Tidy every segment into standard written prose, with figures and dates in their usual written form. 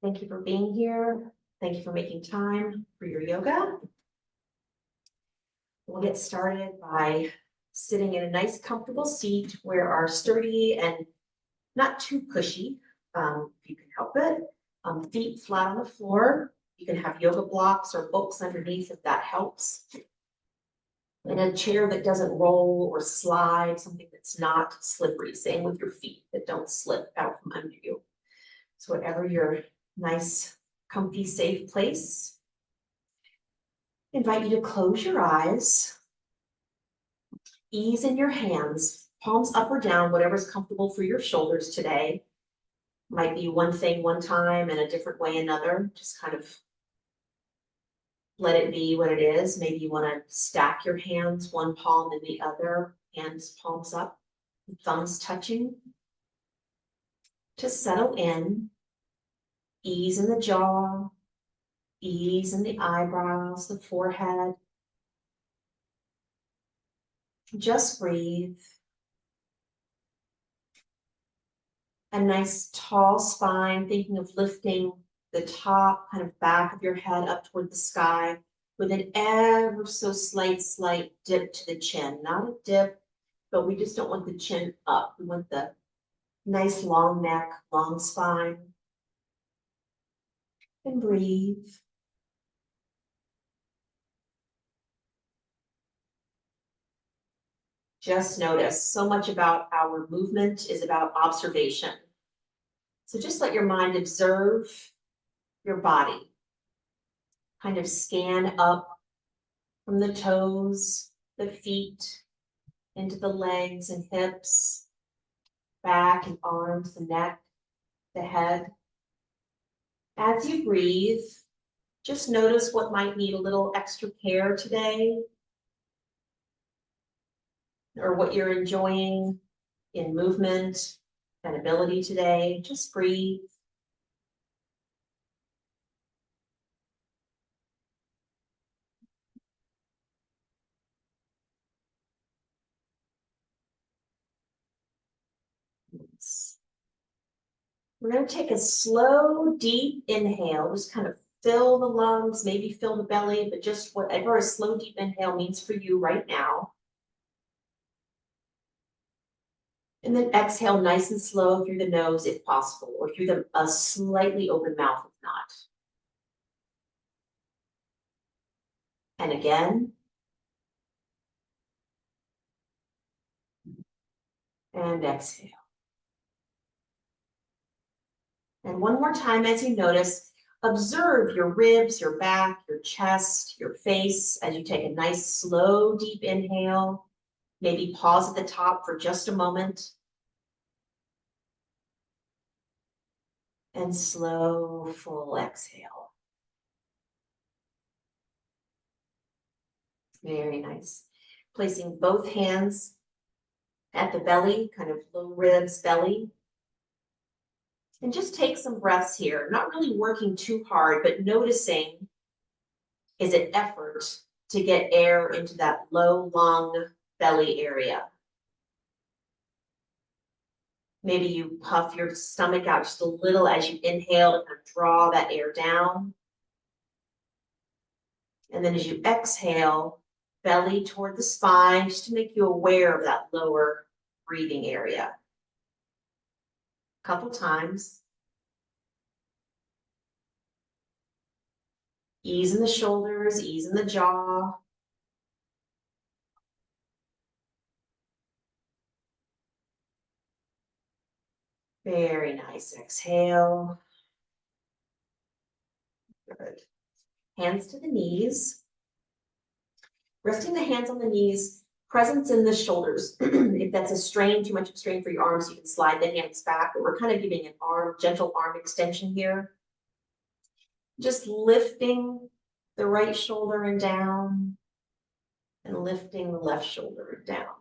Thank you for being here. Thank you for making time for your yoga. We'll get started by sitting in a nice comfortable seat where are sturdy and not too pushy, if you can help it. Feet flat on the floor. You can have yoga blocks or books underneath if that helps. In a chair that doesn't roll or slide, something that's not slippery. Same with your feet that don't slip out from under you. So whatever your nice, comfy, safe place. Invite you to close your eyes. Ease in your hands, palms up or down, whatever's comfortable for your shoulders today. Might be one thing one time and a different way another. Just kind of let it be what it is. Maybe you want to stack your hands, one palm and the other, hands palms up, thumbs touching. Just settle in. Ease in the jaw, ease in the eyebrows, the forehead. Just breathe. A nice tall spine, thinking of lifting the top, kind of back of your head up toward the sky with an ever so slight dip to the chin. Not a dip, but we just don't want the chin up. We want the nice long neck, long spine. And breathe. Just notice, so much about our movement is about observation. So just let your mind observe your body. Kind of scan up from the toes, the feet, into the legs and hips, back and arms, the neck, the head. As you breathe, just notice what might need a little extra care today, or what you're enjoying in movement and ability today. Just breathe. We're going to take a slow, deep inhale. Just kind of fill the lungs, maybe fill the belly, but just whatever a slow, deep inhale means for you right now. And then exhale nice and slow through the nose if possible, or through a slightly open mouth if not. And again. And exhale. And one more time as you notice, observe your ribs, your back, your chest, your face as you take a nice, slow, deep inhale. Maybe pause at the top for just a moment. And slow, full exhale. Very nice. Placing both hands at the belly, kind of low ribs, belly. And just take some breaths here, not really working too hard, but noticing, is it effort to get air into that low lung belly area? Maybe you puff your stomach out just a little as you inhale to kind of draw that air down. And then as you exhale, belly toward the spine, just to make you aware of that lower breathing area. A couple times. Ease in the shoulders, ease in the jaw. Very nice. Exhale. Good. Hands to the knees. Resting the hands on the knees, presence in the shoulders. If that's a strain, too much of a strain for your arms, you can slide the hands back, but we're kind of giving an gentle arm extension here. Just lifting the right shoulder and down, and lifting the left shoulder and down.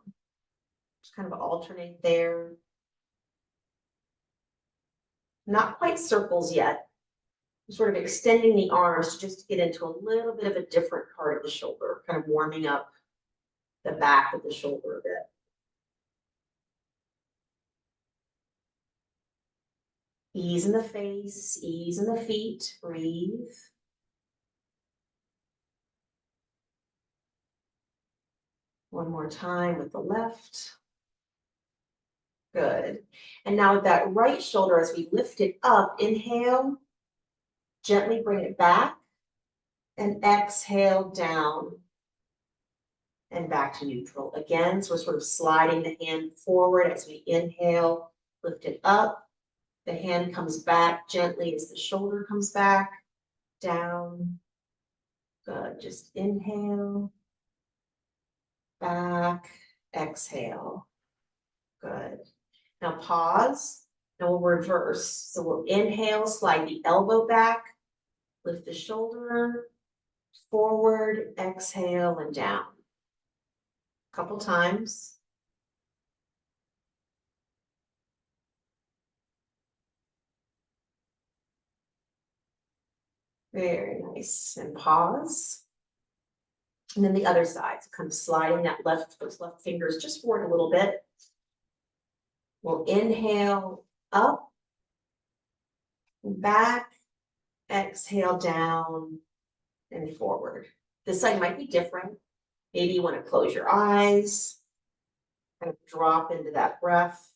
Just kind of alternate there. Not quite circles yet. Sort of extending the arms just to get into a little bit of a different part of the shoulder, kind of warming up the back of the shoulder a bit. Ease in the face, ease in the feet, breathe. One more time with the left. Good. And now with that right shoulder, as we lift it up, inhale, gently bring it back, and exhale down and back to neutral. Again, so we're sort of sliding the hand forward as we inhale, lift it up. The hand comes back gently as the shoulder comes back, down. Good. Just inhale, back, exhale. Good. Now pause, and we'll reverse. So we'll inhale, slide the elbow back, lift the shoulder, forward, exhale, and down. A couple times. Very nice. And pause. And then the other side, so kind of sliding that those left fingers just forward a little bit. We'll inhale up, back, exhale down, and forward. This side might be different. Maybe you want to close your eyes, kind of drop into that breath.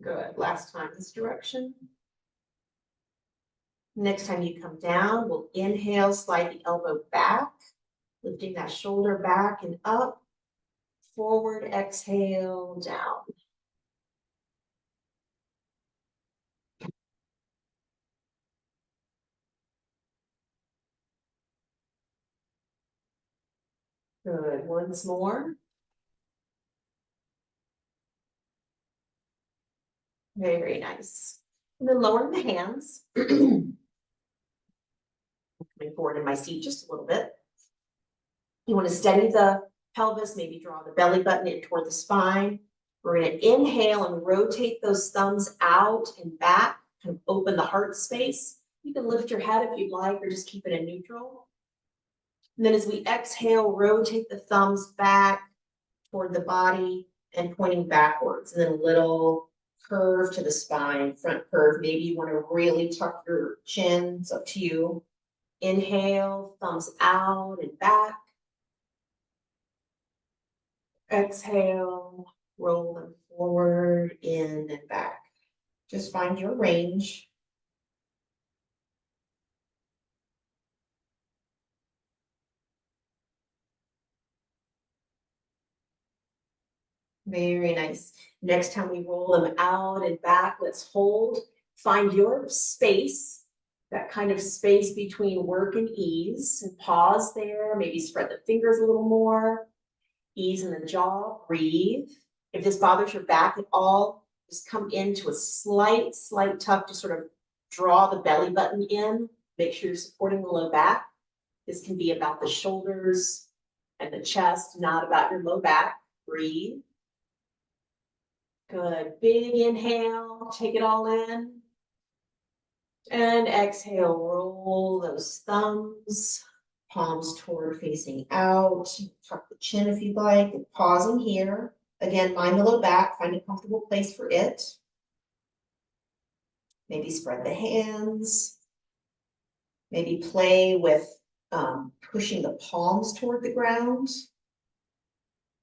Good. Last time this direction. Next time you come down, we'll inhale, slide the elbow back, lifting that shoulder back and up, forward, exhale, down. Good. Once more. Very, very nice. And then lowering the hands. Coming forward in my seat just a little bit. You want to steady the pelvis, maybe draw the belly button in toward the spine. We're going to inhale and rotate those thumbs out and back, kind of open the heart space. You can lift your head if you'd like, or just keep it in neutral. And then as we exhale, rotate the thumbs back toward the body and pointing backwards. And then a little curve to the spine, front curve. Maybe you want to really tuck your chin. It's up to you. Inhale, thumbs out and back. Exhale, roll them forward, in and back. Just find your range. Very nice. Next time we roll them out and back, let's hold. Find your space, that kind of space between work and ease, and pause there. Maybe spread the fingers a little more. Ease in the jaw, breathe. If this bothers your back at all, just come into a slight tuck to sort of draw the belly button in. Make sure you're supporting the low back. This can be about the shoulders and the chest, not about your low back. Breathe. Good. Big inhale, take it all in. And exhale, roll those thumbs, palms toward facing out. Tuck the chin if you'd like, and pausing here. Again, mind the low back, find a comfortable place for it. Maybe spread the hands. Maybe play with pushing the palms toward the ground.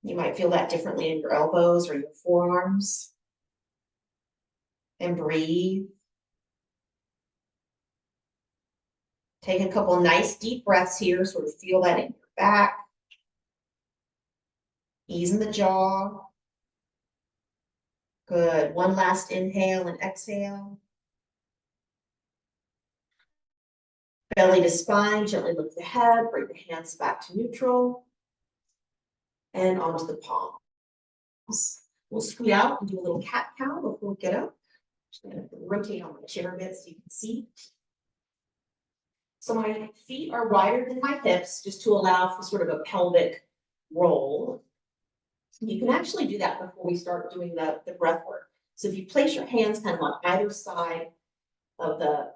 You might feel that differently in your elbows or your forearms. And breathe. Take a couple nice deep breaths here, sort of feel that in your back. Ease in the jaw. Good. One last inhale and exhale. Belly to spine, gently lift the head, bring the hands back to neutral. And onto the palms. We'll scoot out and do a little cat cow before we get up. Just gonna rotate on my chair a bit so you can see. So my feet are wider than my hips, just to allow for sort of a pelvic roll. You can actually do that before we start doing the breath work. So if you place your hands kind of on either side of the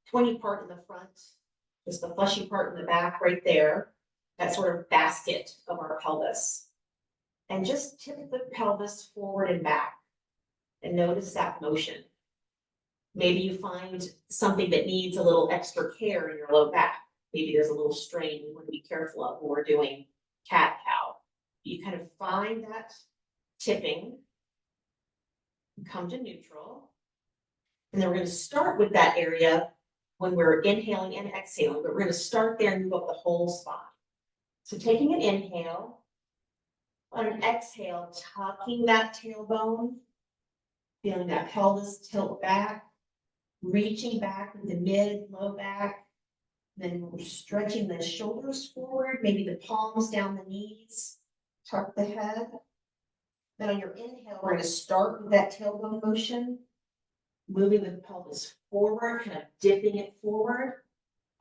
pointy part in the front, just the fleshy part in the back right there, that sort of basket of our pelvis. And just tip the pelvis forward and back. And notice that motion. Maybe you find something that needs a little extra care in your low back. Maybe there's a little strain you want to be careful of when we're doing cat-cow. You kind of find that tipping, come to neutral. And then we're going to start with that area when we're inhaling and exhaling, but we're going to start there and move up the whole spine. So taking an inhale, on an exhale, tucking that tailbone, feeling that pelvis tilt back, reaching back with the mid, low back. Then we're stretching the shoulders forward, maybe the palms down the knees, tuck the head. Then on your inhale, we're going to start with that tailbone motion, moving the pelvis forward, kind of dipping it forward.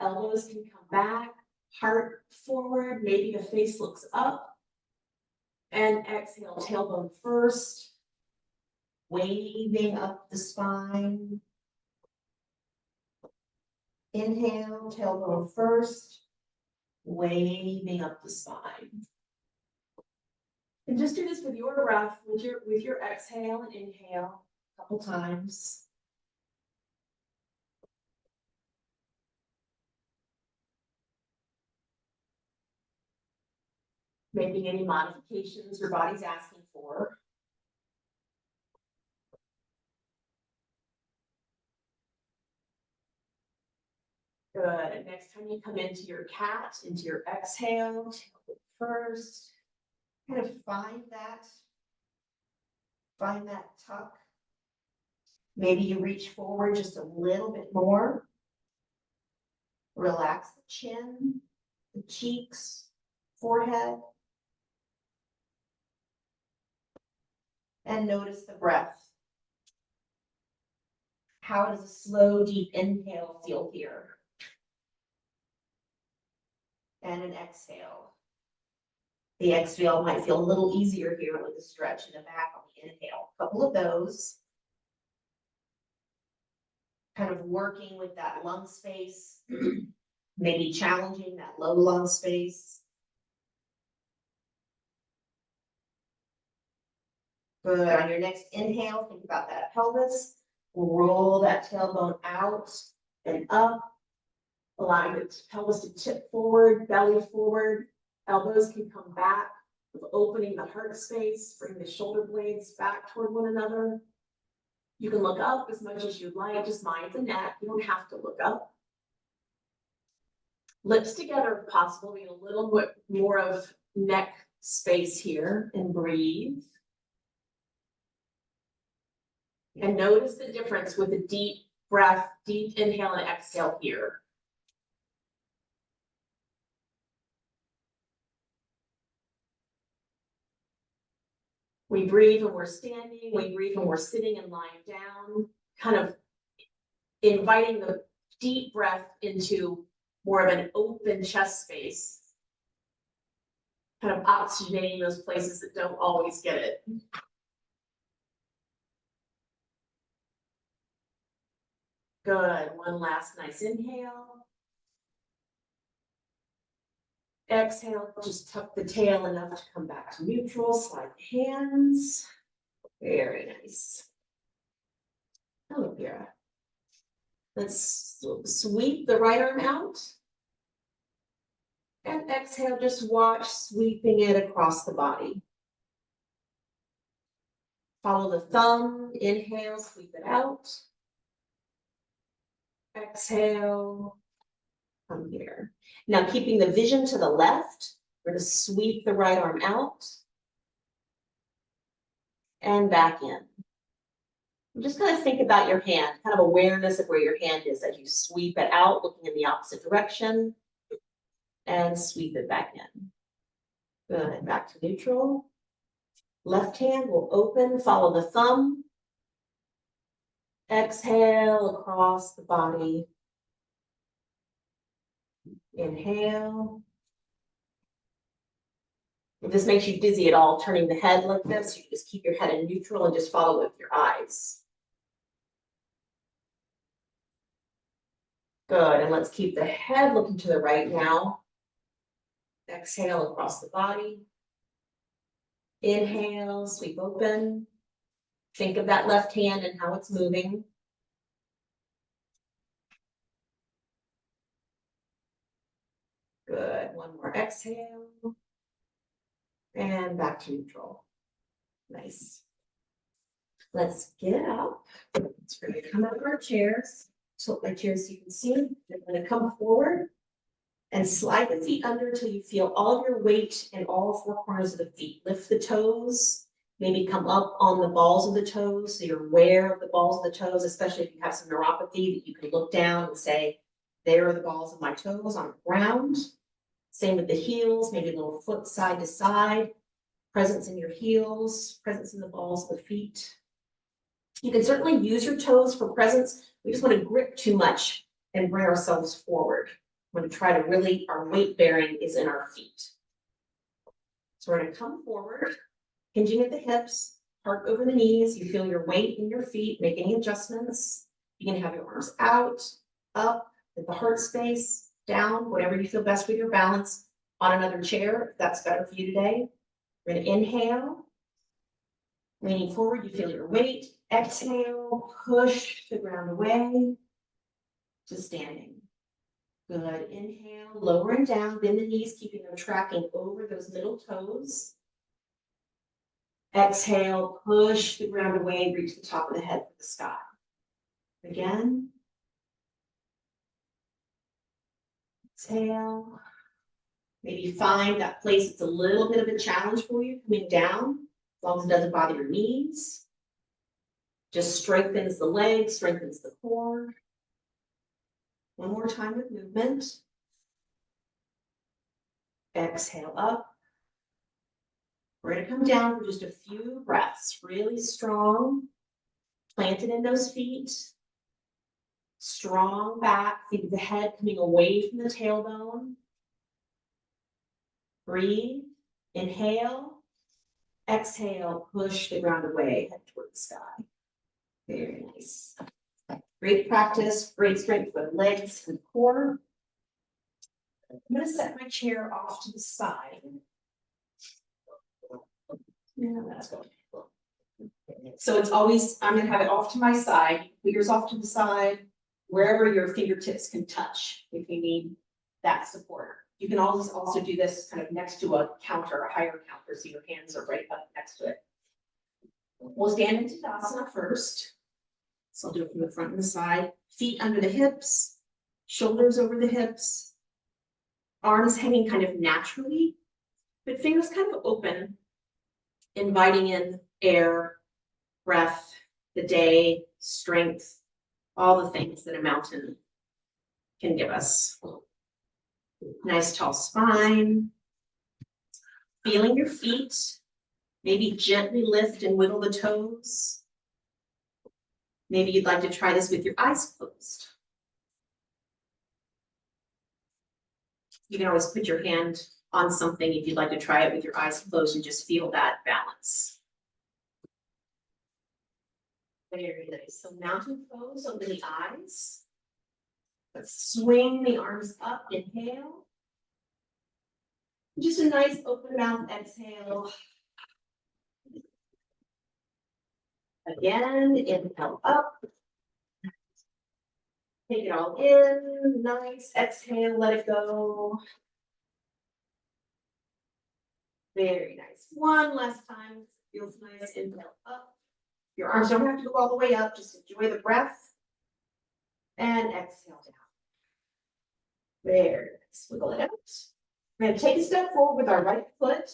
Elbows can come back, heart forward, maybe the face looks up. And exhale, tailbone first, waving up the spine. Inhale, tailbone first, waving up the spine. And just do this with your breath, with your exhale and inhale a couple times. Making any modifications your body's asking for. Good. Next time you come into your cat, into your exhale, tailbone first, kind of find that tuck. Maybe you reach forward just a little bit more. Relax the chin, the cheeks, forehead. And notice the breath. How does a slow, deep inhale feel here? And an exhale. The exhale might feel a little easier here with the stretch in the back on the inhale. A couple of those. Kind of working with that lung space, maybe challenging that low lung space. Good. On your next inhale, think about that pelvis. Roll that tailbone out and up, allowing the pelvis to tip forward, belly forward. Elbows can come back, opening the heart space, bring the shoulder blades back toward one another. You can look up as much as you'd like, just mind the neck. You don't have to look up. Lips together if possible, we get a little bit more of neck space here, and breathe. And notice the difference with a deep breath, deep inhale and exhale here. We breathe when we're standing, we breathe when we're sitting and lying down, kind of inviting the deep breath into more of an open chest space, kind of oxygenating those places that don't always get it. Good. One last nice inhale. Exhale, just tuck the tail enough to come back to neutral, slide the hands. Very nice. Hello, Vera. Let's sweep the right arm out. And exhale, just watch sweeping it across the body. Follow the thumb, inhale, sweep it out. Exhale, come here. Now keeping the vision to the left, we're going to sweep the right arm out. And back in. Just kind of think about your hand, kind of awareness of where your hand is as you sweep it out, looking in the opposite direction. And sweep it back in. Good, back to neutral. Left hand will open, follow the thumb. Exhale across the body. Inhale. If this makes you dizzy at all, turning the head like this, you can just keep your head in neutral and just follow with your eyes. Good, and let's keep the head looking to the right now. Exhale across the body. Inhale, sweep open. Think of that left hand and how it's moving. Good, one more exhale. And back to neutral. Nice. Let's get up. It's going to come out of our chairs. Tilt my chair so you can see. You're going to come forward and slide the feet under until you feel all of your weight in all four corners of the feet. Lift the toes, maybe come up on the balls of the toes so you're aware of the balls of the toes, especially if you have some neuropathy that you can look down and say, there are the balls of my toes on the ground. Same with the heels, maybe a little foot side to side. Presence in your heels, presence in the balls of the feet. You can certainly use your toes for presence. We just want to grip too much and bring ourselves forward. We're going to try to really, our weight bearing is in our feet. So we're going to come forward, hinging at the hips, heart over the knees. You feel your weight in your feet, make any adjustments. You can have your arms out, up, at the heart space, down, whatever you feel best with your balance. On another chair, if that's better for you today. We're going to inhale, leaning forward, you feel your weight. Exhale, push the ground away to standing. Good, inhale, lowering down, bend the knees, keeping them tracking over those middle toes. Exhale, push the ground away, reach the top of the head for the sky. Again. Exhale. Maybe find that place that's a little bit of a challenge for you, coming down, as long as it doesn't bother your knees. Just strengthens the legs, strengthens the core. One more time with movement. Exhale up. We're going to come down for just a few breaths, really strong, planted in those feet. Strong back, think of the head coming away from the tailbone. Breathe, inhale, exhale, push the ground away, head toward the sky. Very nice. Great practice, great strength for the legs and core. I'm going to set my chair off to the side. Yeah, that's good. So it's always, I'm going to have it off to my side, put yours off to the side, wherever your fingertips can touch if you need that support. You can always also do this kind of next to a counter, a higher counter, so your hands are right up next to it. We'll stand into Tadasana first. So I'll do it from the front and the side. Feet under the hips, shoulders over the hips, arms hanging kind of naturally, but fingers kind of open, inviting in air, breath, the day, strength, all the things that a mountain can give us. Nice tall spine. Feeling your feet. Maybe gently lift and wiggle the toes. Maybe you'd like to try this with your eyes closed. You can always put your hand on something if you'd like to try it with your eyes closed and just feel that balance. Very nice. So mountain pose, open the eyes. Let's swing the arms up, inhale. Just a nice open mouth exhale. Again, inhale up. Take it all in, nice, exhale, let it go. Very nice. One last time, feels nice, inhale up. Your arms don't have to go all the way up, just enjoy the breath. And exhale down. Very nice, wiggle it out. We're gonna take a step forward with our right foot.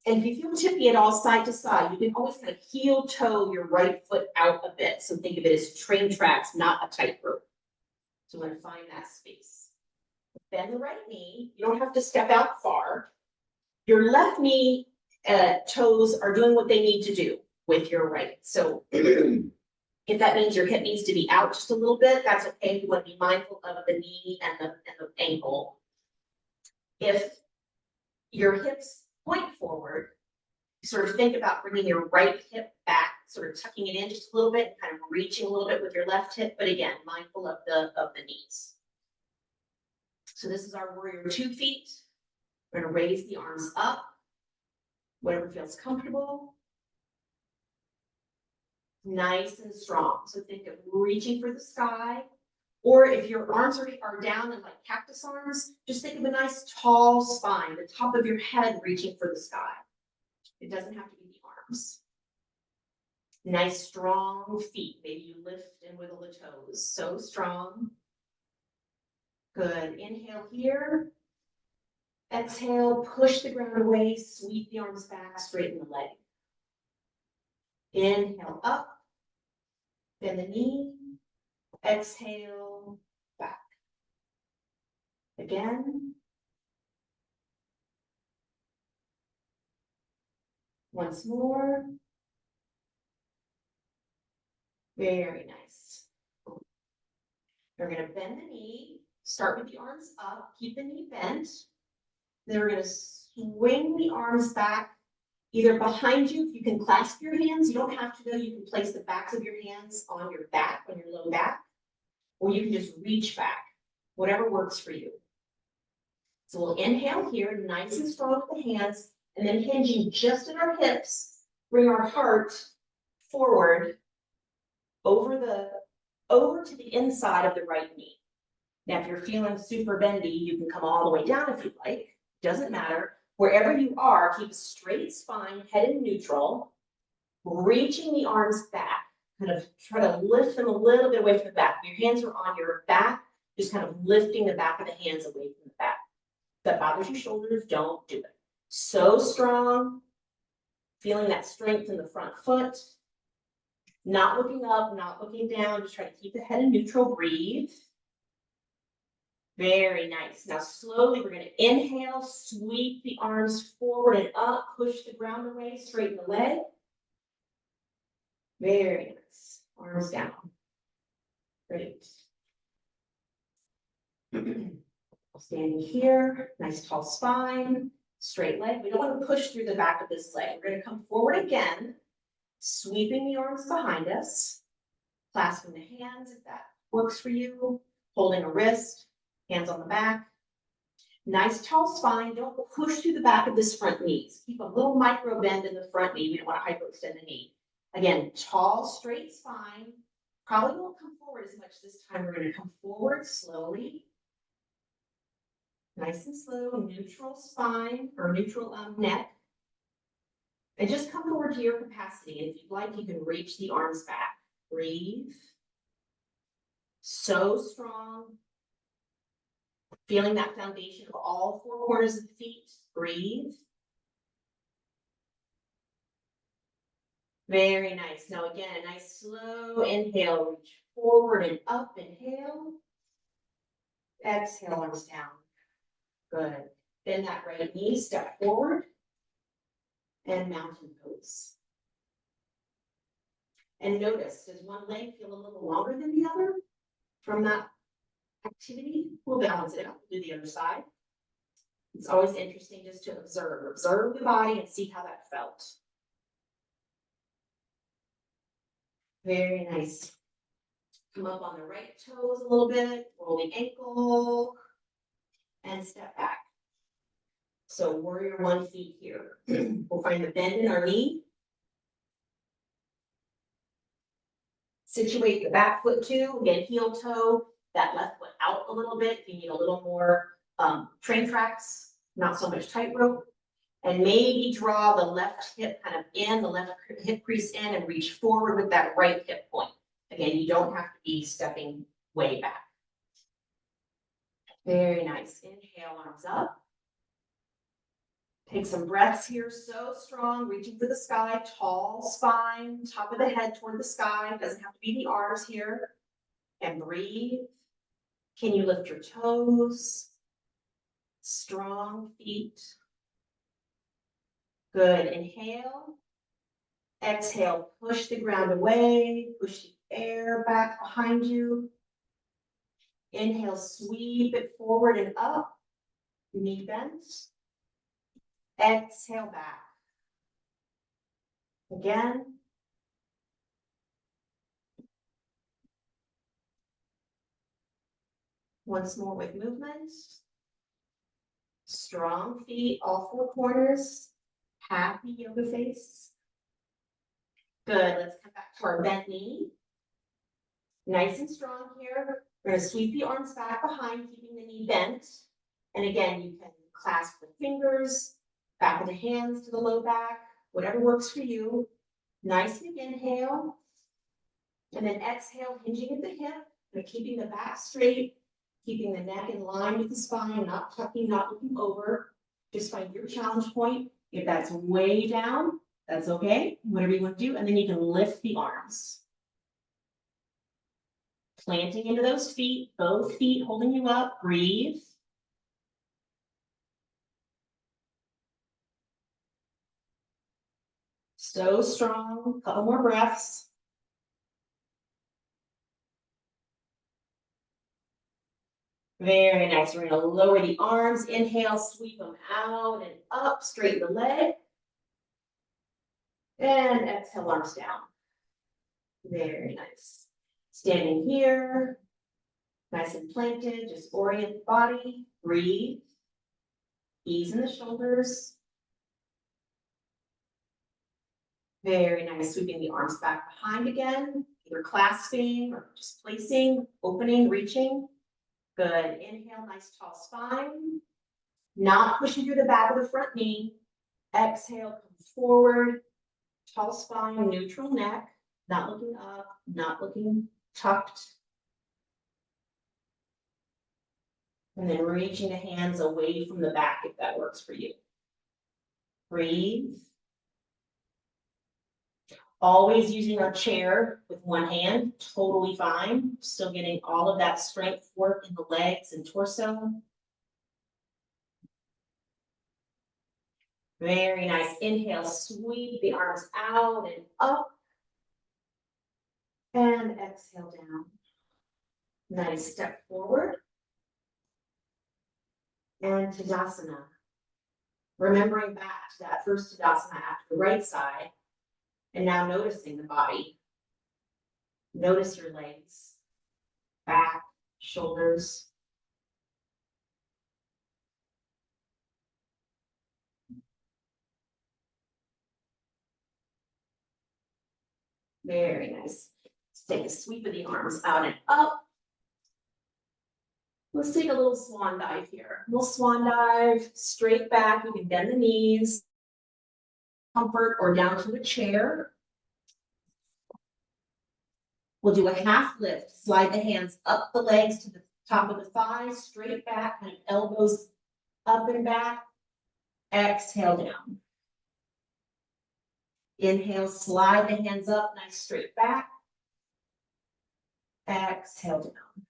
And if you feel tippy at all side to side, you can always kind of heel toe your right foot out a bit. So think of it as train tracks, not a tightrope. So we're going to find that space. Bend the right knee. You don't have to step out far. Your left knee toes are doing what they need to do with your right. So if that means your hip needs to be out just a little bit, that's okay. You want to be mindful of the knee and the ankle. If your hips point forward, sort of think about bringing your right hip back, sort of tucking it in just a little bit, kind of reaching a little bit with your left hip, but again, mindful of the knees. So this is our warrior 2 feet. We're gonna raise the arms up, whatever feels comfortable. Nice and strong. So think of reaching for the sky, or if your arms are down and like cactus arms, just think of a nice tall spine, the top of your head reaching for the sky. It doesn't have to be the arms. Nice strong feet. Maybe you lift and wiggle the toes. So strong. Good. Inhale here. Exhale, push the ground away, sweep the arms back, straighten the leg. Inhale up, bend the knee, exhale, back. Again. Once more. Very nice. We're going to bend the knee, start with the arms up, keep the knee bent. Then we're going to swing the arms back, either behind you, if you can clasp your hands. You don't have to though, you can place the backs of your hands on your back, on your low back, or you can just reach back, whatever works for you. So we'll inhale here, nice and strong with the hands, and then hinging just at our hips, bring our heart forward over to the inside of the right knee. Now, if you're feeling super bendy, you can come all the way down if you'd like. Doesn't matter. Wherever you are, keep a straight spine, head in neutral, reaching the arms back. Kind of try to lift them a little bit away from the back. Your hands are on your back, just kind of lifting the back of the hands away from the back. If that bothers your shoulders, don't do it. So strong, feeling that strength in the front foot. Not looking up, not looking down, just try to keep the head in neutral, breathe. Very nice. Now slowly we're going to inhale, sweep the arms forward and up, push the ground away, straighten the leg. Very nice. Arms down. Great. Standing here, nice tall spine, straight leg. We don't want to push through the back of this leg. We're going to come forward again, sweeping the arms behind us, clasping the hands if that works for you, holding a wrist. Hands on the back. Nice tall spine. Don't push through the back of this front knees. Keep a little micro bend in the front knee. We don't want to hyperextend the knee. Again, tall, straight spine. Probably won't come forward as much this time. We're going to come forward slowly. Nice and slow. Neutral spine or neutral neck. And just come forward to your capacity. And if you'd like, you can reach the arms back. Breathe. So strong. Feeling that foundation of all four corners of the feet. Breathe. Very nice. Now again, a nice slow inhale. Reach forward and up. Inhale. Exhale, arms down. Good. Bend that right knee. Step forward. And mountain pose. And notice, does one leg feel a little longer than the other from that activity? We'll balance it out. Do the other side. It's always interesting just to observe the body and see how that felt. Very nice. Come up on the right toes a little bit, roll the ankle, and step back. So warrior one feet here. We'll find the bend in our knee. Situate the back foot too. Again, heel toe, that left foot out a little bit. If you need a little more train tracks, not so much tightrope. And maybe draw the left hip kind of in, the left hip crease in, and reach forward with that right hip point. Again, you don't have to be stepping way back. Very nice. Inhale, arms up. Take some breaths here, so strong, reaching for the sky, tall spine, top of the head toward the sky. Doesn't have to be the arms here. And breathe. Can you lift your toes? Strong feet. Good. Inhale. Exhale, push the ground away, push the air back behind you. Inhale, sweep it forward and up, knee bent. Exhale back. Again. Once more with movement. Strong feet, all four corners. Happy yoga face. Good, let's come back to our bent knee. Nice and strong here. We're gonna sweep the arms back behind, keeping the knee bent. And again, you can clasp the fingers, back of the hands to the low back, whatever works for you. Nice big inhale. And then exhale, hinging at the hip, but keeping the back straight, keeping the neck in line with the spine, not tucking, not looking over. Just find your challenge point. If that's way down, that's okay, whatever you want to do. And then you can lift the arms. Planting into those feet, both feet holding you up, breathe. So strong, couple more breaths. Very nice. We're going to lower the arms. Inhale, sweep them out and up, straighten the leg. And exhale, arms down. Very nice. Standing here, nice and planted, just orient the body, breathe. Ease in the shoulders. Very nice, sweeping the arms back behind again, either clasping or just placing, opening, reaching. Good, inhale, nice tall spine. Not pushing through the back of the front knee. Exhale, come forward, tall spine, neutral neck, not looking up, not looking tucked. And then reaching the hands away from the back if that works for you. Breathe. Always using our chair with one hand, totally fine. Still getting all of that strength work in the legs and torso. Very nice. Inhale, sweep the arms out and up. And exhale down. Nice, step forward. And Tadasana. Remembering back to that first Tadasana after the right side. And now noticing the body. Notice your legs, back, shoulders. Very nice. Let's take a sweep of the arms out and up. Let's take a little swan dive here. Little swan dive, straight back. You can bend the knees, comfort, or down to a chair. We'll do a half lift. Slide the hands up the legs to the top of the thighs, straight back, kind of elbows up and back. Exhale down. Inhale, slide the hands up, nice straight back. Exhale down.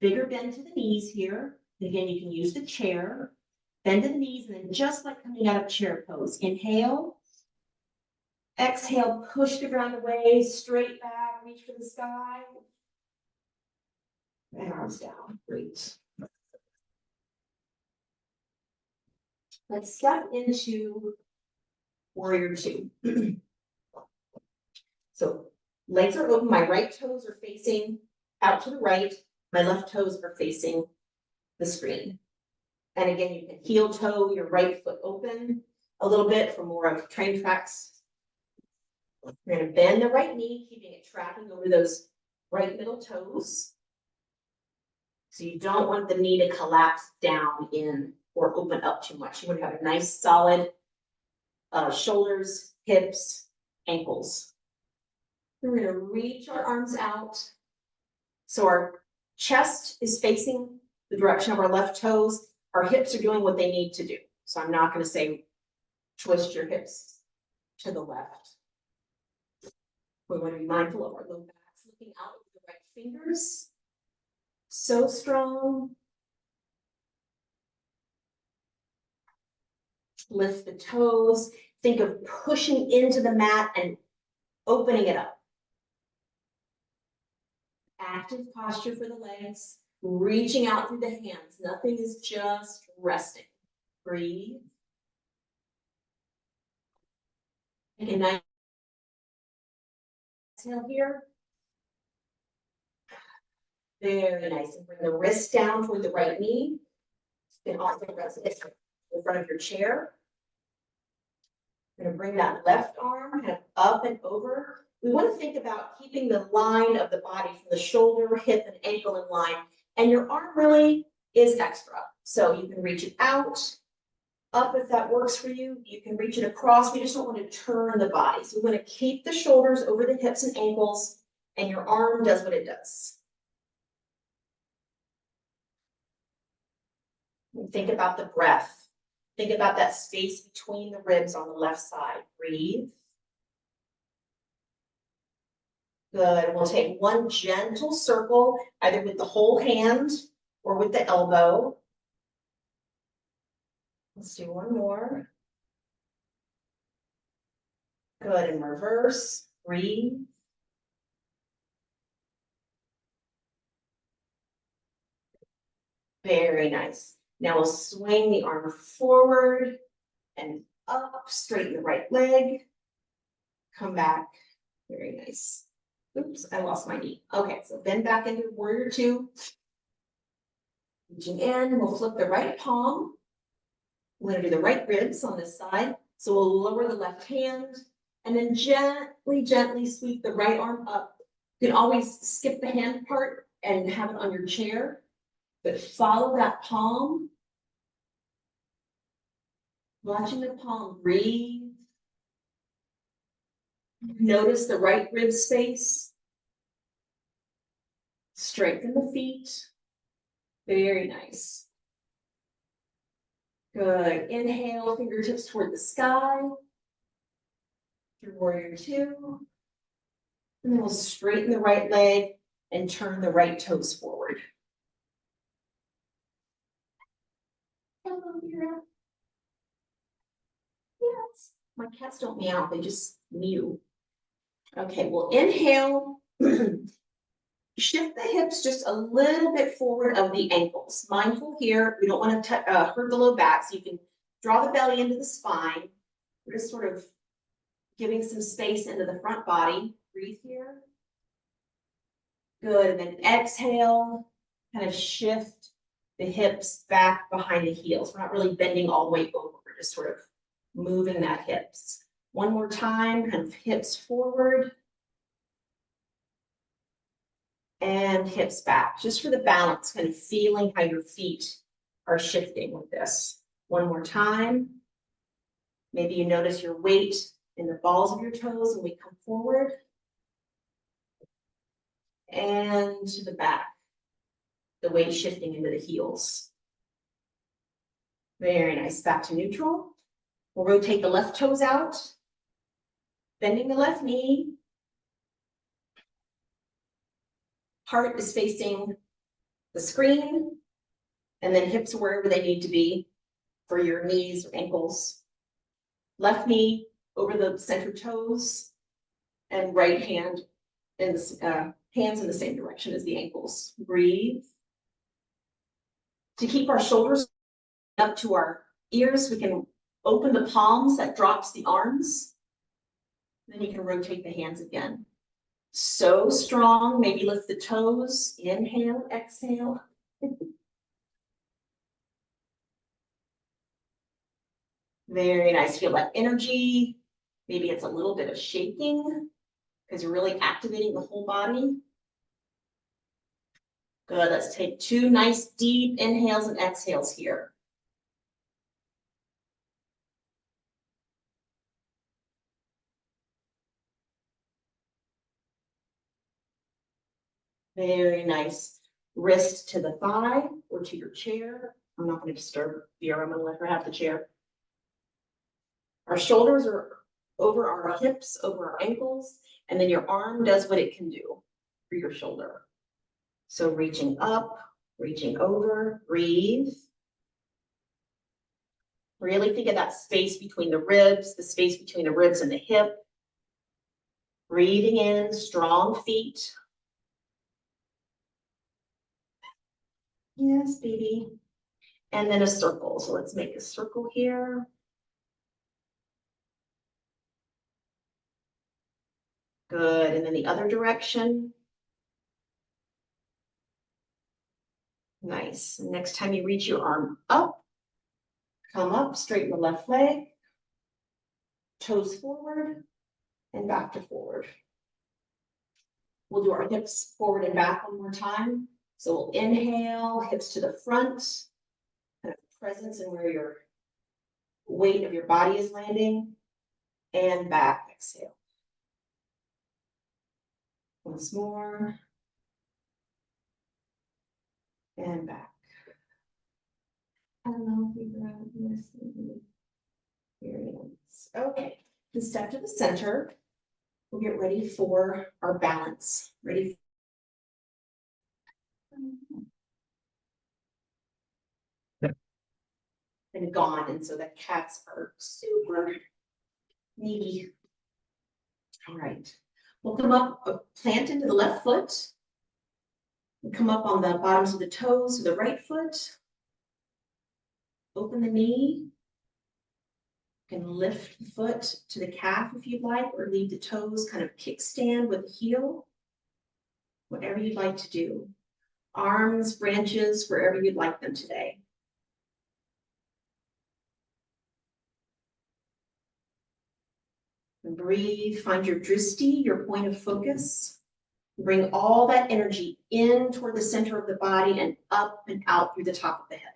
Bigger bend to the knees here. Again, you can use the chair. Bend to the knees, and then just like coming out of chair pose. Inhale. Exhale, push the ground away, straight back, reach for the sky. And arms down. Great. Let's step into warrior two. So legs are open, my right toes are facing out to the right, my left toes are facing the screen. And again, you can heel toe your right foot open a little bit for more of train tracks. We're going to bend the right knee, keeping it tracking over those right middle toes. So you don't want the knee to collapse down in or open up too much. You want to have a nice solid shoulders, hips, ankles. We're going to reach our arms out. So our chest is facing the direction of our left toes. Our hips are doing what they need to do. So I'm not going to say twist your hips to the left. We want to be mindful of our low backs, looking out with the right fingers. So strong. Lift the toes. Think of pushing into the mat and opening it up. Active posture for the legs. Reaching out through the hands. Nothing is just resting. Breathe. Take a nice exhale here. Very nice. And bring the wrist down toward the right knee. You can also rest it in front of your chair. You're gonna bring that left arm kind of up and over. We want to think about keeping the line of the body from the shoulder, hip, and ankle in line. And your arm really is extra. So you can reach it out, up if that works for you. You can reach it across. We just don't want to turn the body. So we want to keep the shoulders over the hips and ankles, and your arm does what it does. And think about the breath. Think about that space between the ribs on the left side. Breathe. Good. And we'll take one gentle circle, either with the whole hand or with the elbow. Let's do one more. Good. And reverse. Breathe. Very nice. Now we'll swing the arm forward and up, straighten the right leg. Come back. Very nice. Oops, I lost my knee. Okay, so bend back into warrior two. Reaching in, we'll flip the right palm. We're gonna do the right ribs on this side. So we'll lower the left hand and then gently sweep the right arm up. You can always skip the hand part and have it on your chair, but follow that palm. Watching the palm breathe. Notice the right rib space. Straighten the feet. Very nice. Good. Inhale, fingertips toward the sky. Through warrior two. And then we'll straighten the right leg and turn the right toes forward. Hello, Mira. Yes. My cats don't meow, they just mew. Okay, we'll inhale. Shift the hips just a little bit forward of the ankles. Mindful here, we don't want to hurt the low back, so you can draw the belly into the spine. We're just sort of giving some space into the front body. Breathe here. Good, and then exhale, kind of shift the hips back behind the heels. We're not really bending all the way over, we're just sort of moving that hips. One more time, kind of hips forward. And hips back, just for the balance, kind of feeling how your feet are shifting with this. One more time. Maybe you notice your weight in the balls of your toes when we come forward. And to the back, the weight shifting into the heels. Very nice, back to neutral. We'll rotate the left toes out, bending the left knee. Heart is facing the screen, and then hips are wherever they need to be for your knees or ankles. Left knee over the center toes, and right hand in the hands in the same direction as the ankles. Breathe. To keep our shoulders up to our ears, we can open the palms, that drops the arms. Then you can rotate the hands again. So strong, maybe lift the toes, inhale, exhale. Very nice, feel that energy. Maybe it's a little bit of shaking because you're really activating the whole body. Good, let's take two nice deep inhales and exhales here. Very nice. Wrist to the thigh or to your chair. I'm not going to disturb Vera, I'm going to let her have the chair. Our shoulders are over our hips, over our ankles, and then your arm does what it can do for your shoulder. So reaching up, reaching over, breathe. Really think of that space between the ribs, the space between the ribs and the hip. Breathing in, strong feet. Yes, baby. And then a circle. So let's make a circle here. Good. And then the other direction. Nice. Next time you reach your arm up, come up, straighten the left leg, toes forward and back to forward. We'll do our hips forward and back one more time. So we'll inhale, hips to the front, kind of presence and where your weight of your body is landing, and back, exhale. Once more, and back. I don't know if you're out this experience. Okay, then step to the center. We'll get ready for our balance. Ready? And gone, and so the cats are super needy. All right, we'll come up, plant into the left foot. We'll come up on the bottoms of the toes to the right foot. Open the knee. You can lift the foot to the calf if you'd like, or leave the toes kind of kickstand with the heel. Whatever you'd like to do. Arms, branches, wherever you'd like them today. And breathe, find your drishti, your point of focus. Bring all that energy in toward the center of the body and up and out through the top of the head.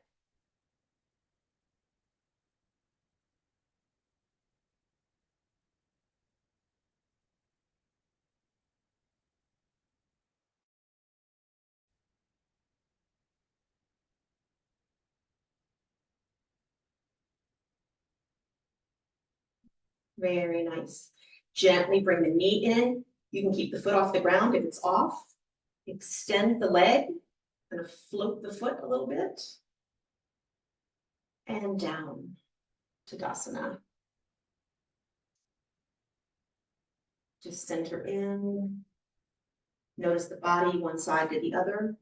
Very nice. Gently bring the knee in. You can keep the foot off the ground if it's off. Extend the leg, kind of float the foot a little bit. And down to Tadasana. Just center in. Notice the body, one side to the other.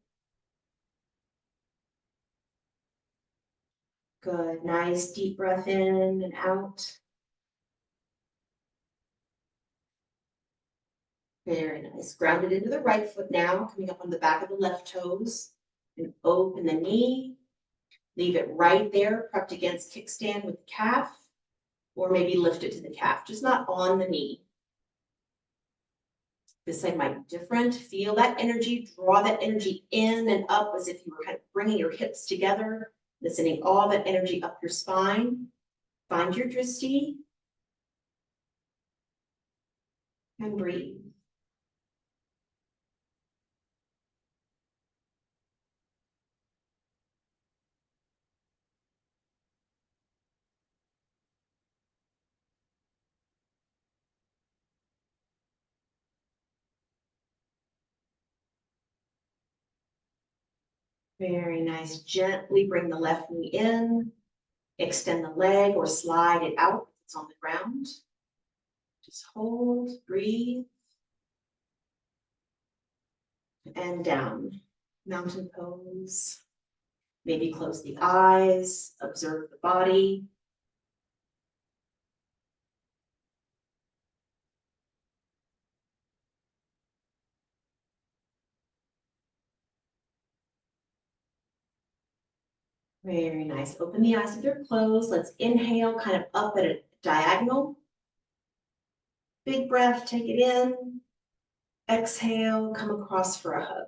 Good, nice deep breath in and out. Very nice. Grounded into the right foot now, coming up on the back of the left toes. And open the knee. Leave it right there, prepped against kickstand with the calf. Or maybe lift it to the calf, just not on the knee. This side might be different. Feel that energy, draw that energy in and up as if you were kind of bringing your hips together, listening all that energy up your spine. Find your drishti and breathe. Very nice. Gently bring the left knee in, extend the leg or slide it out if it's on the ground. Just hold, breathe. And down, mountain pose. Maybe close the eyes, observe the body. Very nice. Open the eyes if they're closed. Let's inhale, kind of up at a diagonal. Big breath, take it in. Exhale, come across for a hug.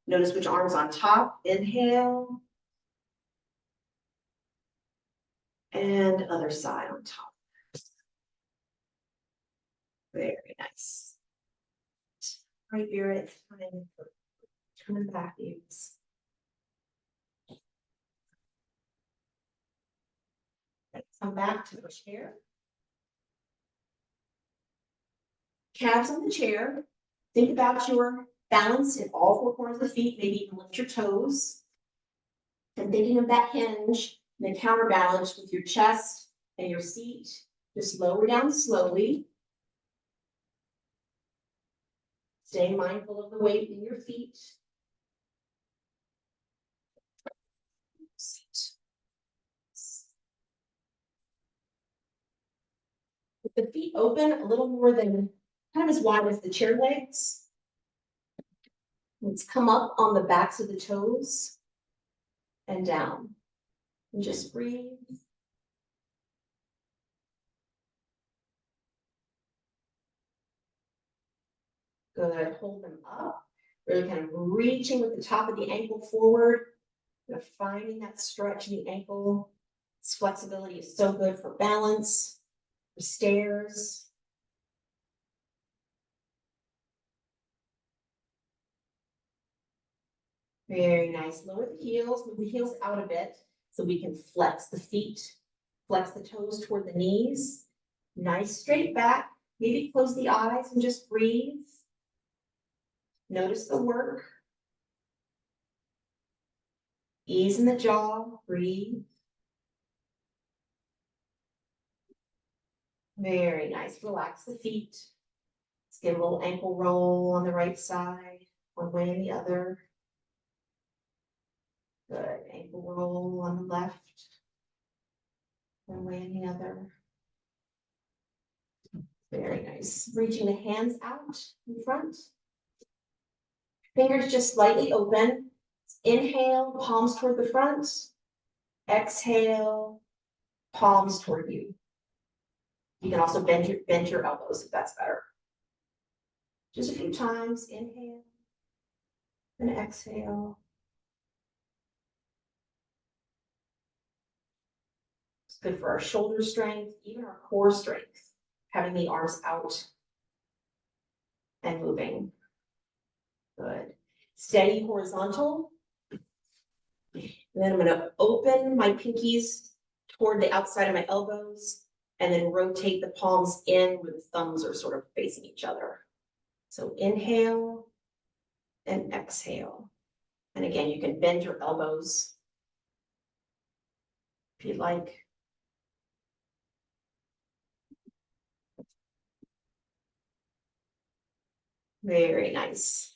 Notice which arm's on top. Inhale. And other side on top. Very nice. Right here, it's time for turn back views. Let's come back to the chair. Calves on the chair. Think about your balance in all four corners of the feet, maybe even lift your toes. And thinking of that hinge and then counterbalance with your chest and your seat. Just lower down slowly. Staying mindful of the weight in your feet. With the feet open a little more than kind of as wide as the chair legs. Let's come up on the backs of the toes and down. And just breathe. Good, hold them up. Really kind of reaching with the top of the ankle forward. Finding that stretch in the ankle. This flexibility is so good for balance, for stairs. Very nice. Lower the heels, move the heels out a bit so we can flex the feet, flex the toes toward the knees. Nice straight back. Maybe close the eyes and just breathe. Notice the work. Ease in the jaw, breathe. Very nice. Relax the feet. Let's get a little ankle roll on the right side, one way and the other. Good. Ankle roll on the left, one way and the other. Very nice. Reaching the hands out in front. Fingers just slightly open. Inhale, palms toward the front. Exhale, palms toward you. You can also bend your elbows if that's better. Just a few times. Inhale and exhale. It's good for our shoulder strength, even our core strength, having the arms out and moving. Good. Steady horizontal. And then I'm going to open my pinkies toward the outside of my elbows and then rotate the palms in where the thumbs are sort of facing each other. So inhale and exhale. And again, you can bend your elbows if you'd like. Very nice.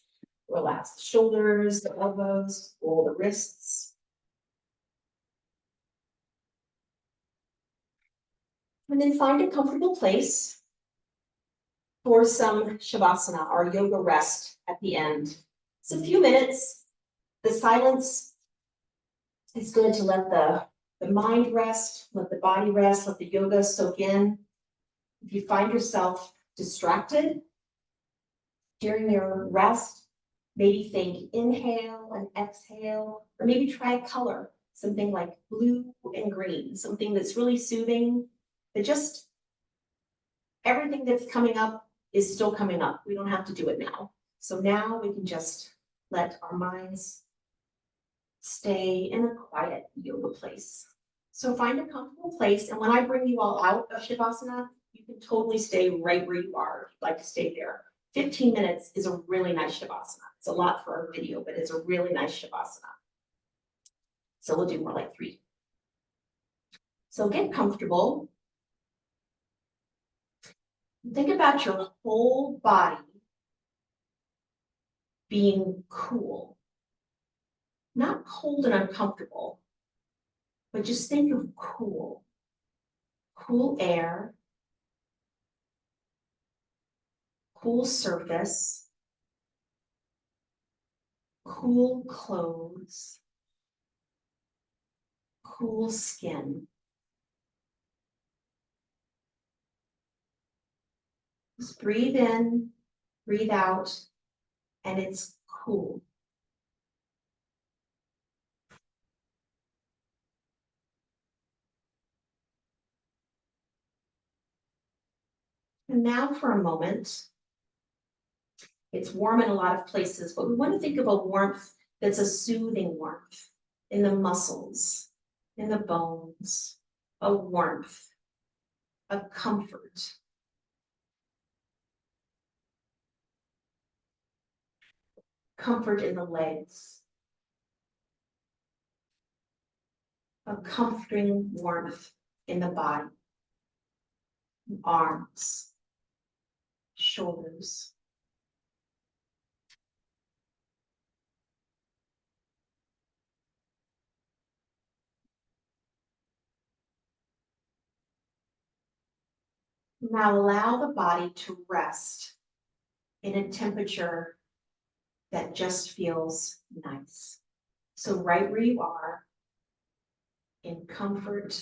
Relax the shoulders, the elbows, roll the wrists. And then find a comfortable place for some Shavasana, our yoga rest at the end. It's a few minutes. The silence is good to let the mind rest, let the body rest, let the yoga soak in. If you find yourself distracted during your rest, maybe think inhale and exhale, or maybe try a color, something like blue and green, something that's really soothing, that just everything that's coming up is still coming up. We don't have to do it now. So now we can just let our minds stay in a quiet yoga place. So find a comfortable place, and when I bring you all out of Shavasana, you can totally stay right where you are if you'd like to stay there. 15 minutes is a really nice Shavasana. It's a lot for our video, but it's a really nice Shavasana. So we'll do more like 3. So get comfortable. Think about your whole body being cool. Not cold and uncomfortable, but just think of cool. Cool air, cool surface, cool clothes, cool skin. Just breathe in, breathe out, and it's cool. And now for a moment, it's warm in a lot of places, but we want to think of a warmth that's a soothing warmth in the muscles, in the bones, a warmth, a comfort. Comfort in the legs, a comforting warmth in the body, arms, shoulders. Now allow the body to rest in a temperature that just feels nice. So right where you are, in comfort,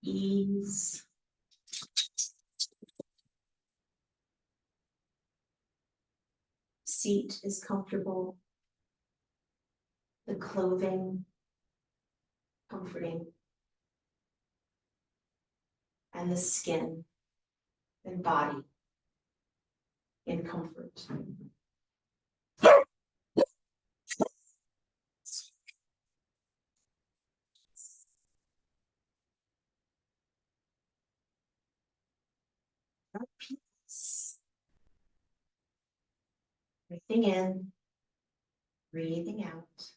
ease, seat is comfortable, the clothing comforting, and the skin and body in comfort. Peace. Breathing in, breathing out.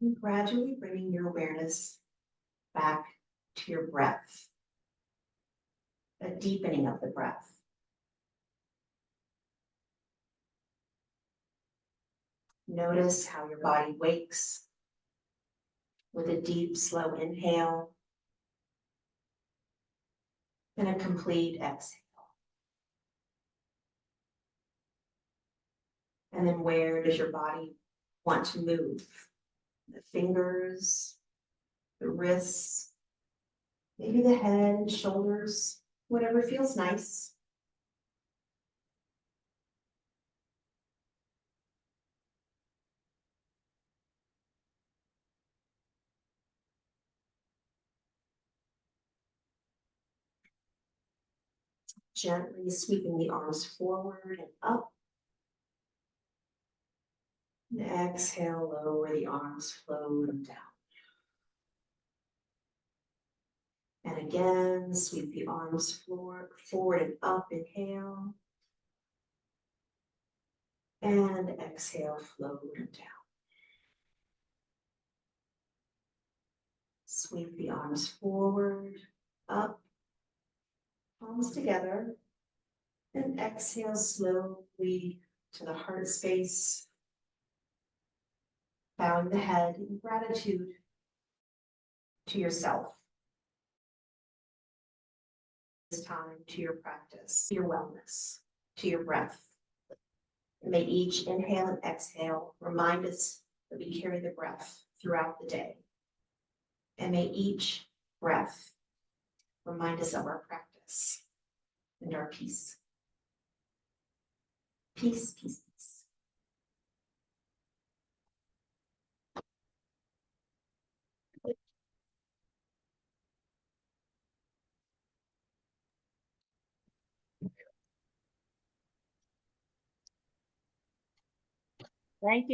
And gradually bringing your awareness back to your breath, a deepening of the breath. Notice how your body wakes with a deep, slow inhale and a complete exhale. And then where does your body want to move? The fingers, the wrists, maybe the head and shoulders, whatever feels nice. Gently sweeping the arms forward and up. And exhale, lower the arms, float down. And again, sweep the arms forward and up, inhale. And exhale, float them down. Sweep the arms forward, up, palms together. And exhale slowly to the heart space. Bowing the head in gratitude to yourself. This time to your practice, your wellness, to your breath. May each inhale and exhale remind us that we carry the breath throughout the day. And may each breath remind us of our practice and our peace. Peace, peace, peace. Thank you.